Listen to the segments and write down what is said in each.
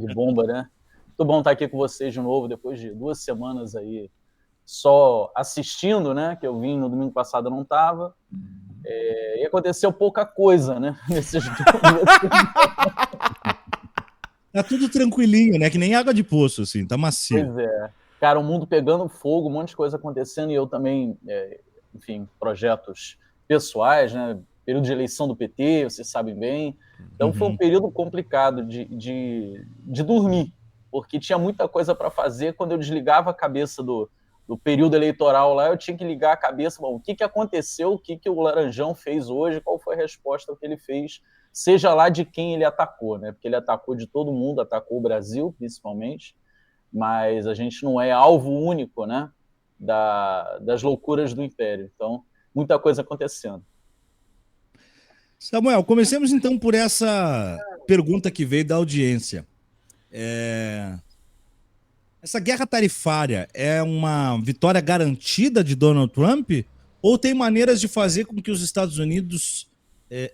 de bomba, né? Muito bom estar aqui com vocês de novo, depois de 2 semanas aí só assistindo, né? Que eu vim no domingo passado, eu não estava. E aconteceu pouca coisa, né? Nesses 2 semanas. Tá tudo tranquilinho, né? Que nem água de poço, assim, tá macio. Pois é. Cara, o mundo pegando fogo, um monte de coisa acontecendo, e eu também, enfim, projetos pessoais, né? Período de eleição do PT, vocês sabem bem. Então foi um Uhum. período complicado de dormir, porque tinha muita coisa para fazer. Quando eu desligava a cabeça do período eleitoral lá, eu tinha que ligar a cabeça, bom, o que aconteceu, o que o Laranjão fez hoje, qual foi a resposta que ele fez, seja lá de quem ele atacou, né? Porque ele atacou de todo mundo, atacou o Brasil, principalmente, mas a gente não é alvo único, né, das loucuras do Império. Então, muita coisa acontecendo. Samuel, comecemos então por essa pergunta que veio da audiência. Essa guerra tarifária é uma vitória garantida de Donald Trump? Ou tem maneiras de fazer com que os Estados Unidos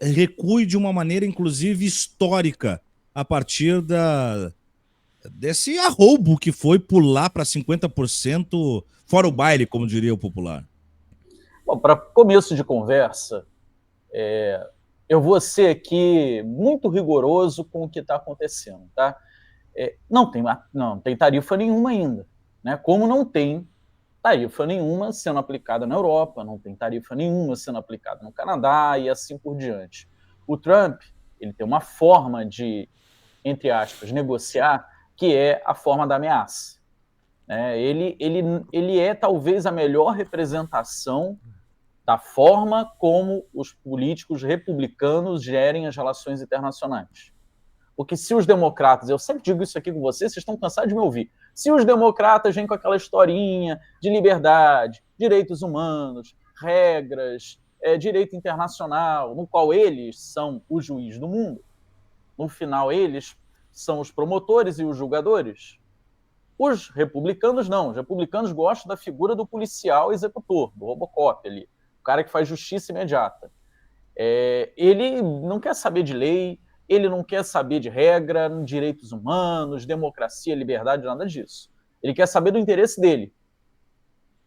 recue de uma maneira, inclusive, histórica, a partir desse arroubo que foi pular para 50% fora o baile, como diria o popular? Bom, para começo de conversa, eu vou ser aqui muito rigoroso com o que está acontecendo, tá? Não tem tarifa nenhuma ainda, né? Como não tem tarifa nenhuma sendo aplicada na Europa, não tem tarifa nenhuma sendo aplicada no Canadá e assim por diante. O Trump, ele tem uma forma de, entre aspas, negociar, que é a forma da ameaça. Ele é talvez a melhor representação da forma como os políticos republicanos gerem as relações internacionais. Porque se os democratas, eu sempre digo isso aqui com vocês estão cansados de me ouvir, se os democratas vêm com aquela historinha de liberdade, direitos humanos, regras, direito internacional, no qual eles são o juiz do mundo, no final eles são os promotores e os julgadores. Os republicanos não. Os republicanos gostam da figura do policial executor, do Robocop ali, o cara que faz justiça imediata. Ele não quer saber de lei, ele não quer saber de regra, direitos humanos, democracia, liberdade, nada disso. Ele quer saber do interesse dele.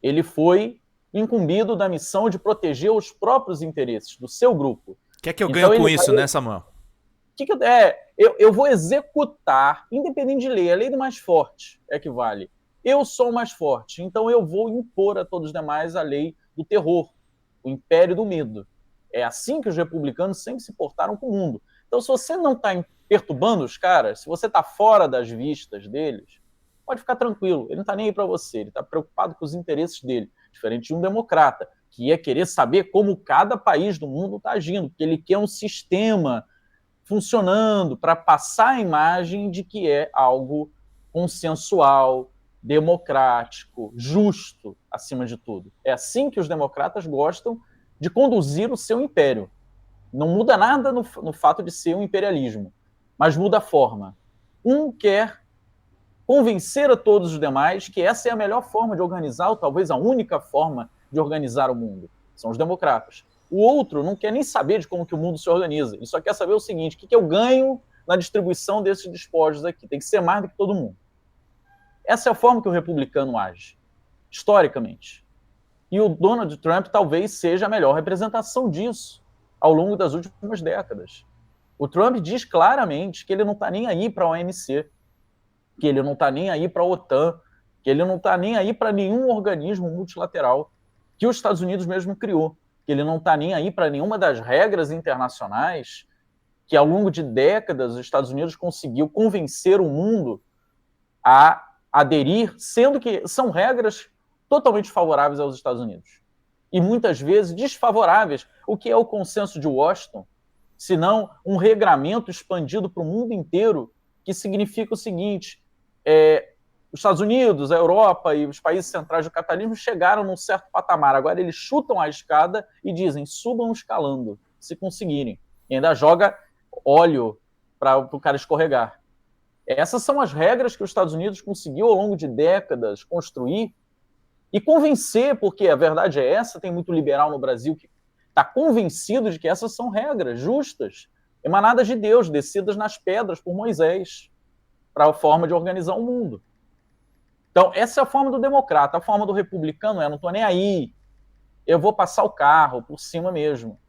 Ele foi incumbido da missão de proteger os próprios interesses do seu grupo. O que é que eu ganho Então com ele isso, vai né, Samuel? eu vou executar, independente de lei, a lei do mais forte é que vale. Eu sou o mais forte, então eu vou impor a todos os demais a lei do terror, o império do medo. É assim que os republicanos sempre se portaram com o mundo. Então, se você não está perturbando os caras, se você está fora das vistas deles, pode ficar tranquilo, ele não está nem aí para você, ele está preocupado com os interesses dele, diferente de um democrata, que ia querer saber como cada país do mundo está agindo, porque ele quer um sistema funcionando para passar a imagem de que é algo consensual, democrático, justo, acima de tudo. É assim que os democratas gostam de conduzir o seu império. Não muda nada no fato de ser um imperialismo, mas muda a forma. Um quer convencer a todos os demais que essa é a melhor forma de organizar, ou talvez a única forma de organizar o mundo. São os democratas. O outro não quer nem saber de como que o mundo se organiza. Ele só quer saber o seguinte: o que eu ganho na distribuição desses despojos aqui? Tem que ser mais do que todo mundo. Essa é a forma que o republicano age, historicamente. E o Donald Trump talvez seja a melhor representação disso ao longo das últimas décadas. O Trump diz claramente que ele não está nem aí para a OMC, que ele não está nem aí para a OTAN, que ele não está nem aí para nenhum organismo multilateral que os Estados Unidos mesmo criou, que ele não está nem aí para nenhuma das regras internacionais que ao longo de décadas os Estados Unidos conseguiu convencer o mundo a aderir, sendo que são regras totalmente favoráveis aos Estados Unidos e muitas vezes desfavoráveis. O que é o consenso de Washington, senão um regramento expandido para o mundo inteiro, que significa o seguinte: os Estados Unidos, a Europa e os países centrais do capitalismo chegaram num certo patamar. Agora eles chutam a escada e dizem: subam escalando, se conseguirem. E ainda joga óleo para o cara escorregar. Essas são as regras que os Estados Unidos conseguiu ao longo de décadas construir e convencer, porque a verdade é essa, tem muito liberal no Brasil que está convencido de que essas são regras justas, emanadas de Deus, descidas nas pedras por Moisés. para a forma de organizar o mundo. Então, essa é a forma do democrata. A forma do republicano não estou nem aí, eu vou passar o carro por cima mesmo.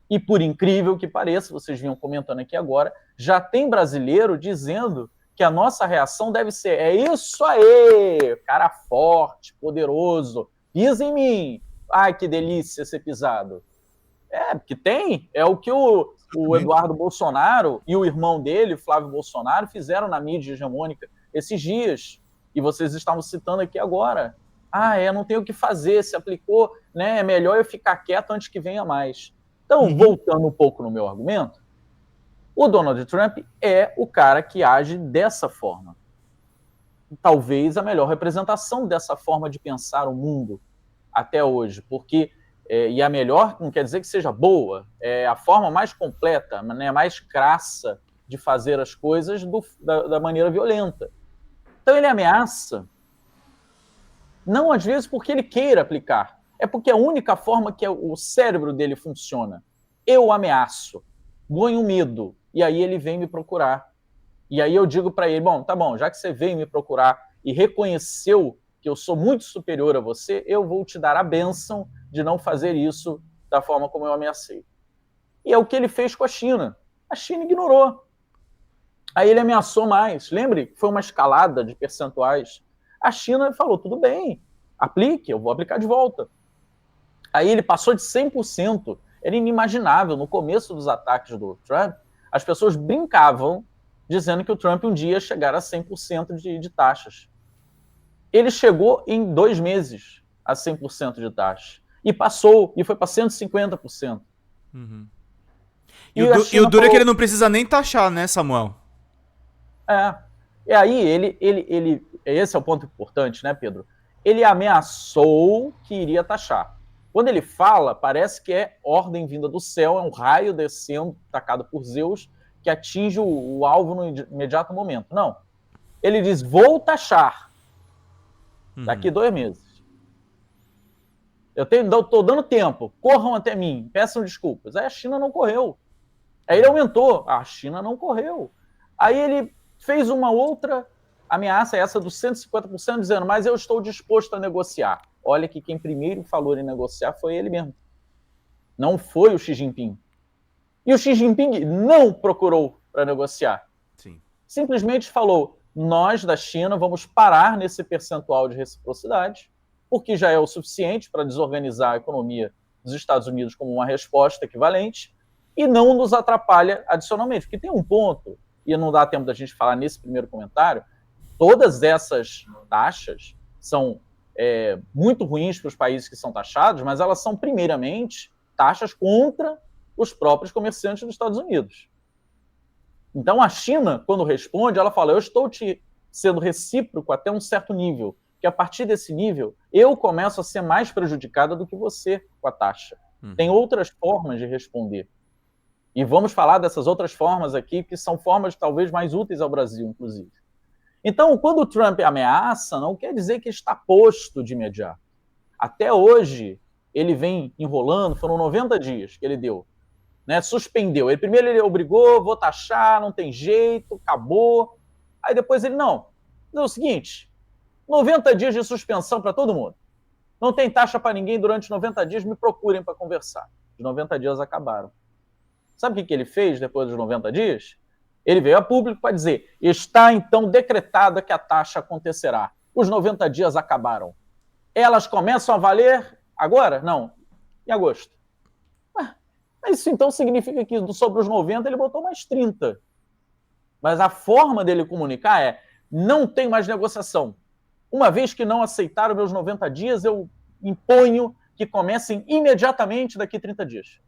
E por incrível que pareça, vocês vinham comentando aqui agora, já tem brasileiro dizendo que a nossa reação deve ser: é isso aí, cara forte, poderoso, pisa em mim. Ai, que delícia ser pisado. Porque tem, é o que o Eduardo Bolsonaro e o irmão dele, Flávio Bolsonaro, fizeram na mídia hegemônica esses dias. E vocês estavam citando aqui agora. Não tem o que fazer, se aplicou, né? É melhor eu ficar quieto antes que venha mais. Então, voltando um pouco no meu argumento, o Donald Trump é o cara que age dessa forma. Talvez a melhor representação dessa forma de pensar o mundo até hoje, porque, e a melhor não quer dizer que seja boa, é a forma mais completa, né, mais crassa de fazer as coisas da maneira violenta. Então ele ameaça, não às vezes porque ele queira aplicar, é porque é a única forma que o cérebro dele funciona. Eu ameaço, ganho medo, e aí ele vem me procurar. E aí eu digo para ele: bom, tá bom, já que você veio me procurar e reconheceu que eu sou muito superior a você, eu vou te dar a bênção de não fazer isso da forma como eu ameacei. E é o que ele fez com a China. A China ignorou. Aí ele ameaçou mais. Lembre, foi uma escalada de percentuais. A China falou: tudo bem, aplique, eu vou aplicar de volta. Aí ele passou de 100%. Era inimaginável. No começo dos ataques do Trump, as pessoas brincavam dizendo que o Trump um dia ia chegar a 100% de taxas. Ele chegou em 2 meses a 100% de taxas. E passou, e foi para 150%. Uhum. E o duro é que ele não precisa nem taxar, né, Samuel? E aí, esse é o ponto importante, né, Pedro? Ele ameaçou que iria taxar. Quando ele fala, parece que é ordem vinda do céu, é um raio descendo, tacado por Zeus, que atinge o alvo no imediato momento. Não. Ele diz: vou taxar daqui 2 meses. Eu estou dando tempo, corram até mim, peçam desculpas. Aí a China não correu. Aí ele aumentou, a China não correu. Aí ele fez uma outra ameaça, essa dos 150%, dizendo: mas eu estou disposto a negociar. Olha que quem primeiro falou em negociar foi ele mesmo. Não foi o Xi Jinping. E o Xi Jinping não procurou para negociar. Sim. Simplesmente falou: nós da China vamos parar nesse percentual de reciprocidade, porque já é o suficiente para desorganizar a economia dos Estados Unidos como uma resposta equivalente, e não nos atrapalha adicionalmente. Porque tem um ponto, e não dá tempo da gente falar nesse primeiro comentário, todas essas taxas são muito ruins para os países que são taxados, mas elas são, primeiramente, taxas contra os próprios comerciantes dos Estados Unidos. Então, a China, quando responde, ela fala: eu estou te sendo recíproco até um certo nível, que a partir desse nível, eu começo a ser mais prejudicada do que você com a taxa. Tem outras formas de responder. E vamos falar dessas outras formas aqui, que são formas talvez mais úteis ao Brasil, inclusive. Então, quando o Trump ameaça, não quer dizer que está posto de imediato. Até hoje, ele vem enrolando, foram 90 dias que ele deu, né? Suspendeu. Primeiro ele obrigou: vou taxar, não tem jeito, acabou. Aí depois ele: não, é o seguinte, 90 dias de suspensão para todo mundo. Não tem taxa para ninguém durante 90 dias, me procurem para conversar. Os 90 dias acabaram. Sabe o que ele fez depois dos 90 dias? Ele veio a público para dizer: está então decretada que a taxa acontecerá. Os 90 dias acabaram. Elas começam a valer agora? Não, em agosto. Isso então significa que sobre os 90 ele botou mais 30. Mas a forma dele comunicar é: não tem mais negociação. Uma vez que não aceitaram meus 90 dias, eu imponho que comecem imediatamente daqui a 30 dias.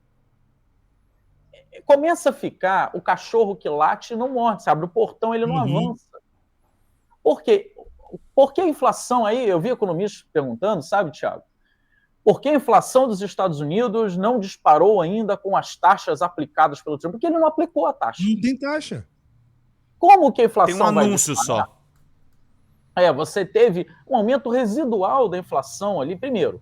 Começa a ficar o cachorro que late e não morde. Você abre o portão, ele não avança. Por quê? Por que a inflação aí? Eu vi economistas perguntando, sabe, Thiago? Por que a inflação dos Estados Unidos não disparou ainda com as taxas aplicadas pelo Trump? Porque ele não aplicou a taxa. Não tem taxa. Como que a inflação tem um vai anúncio disparar? só. Você teve um aumento residual da inflação ali. Primeiro,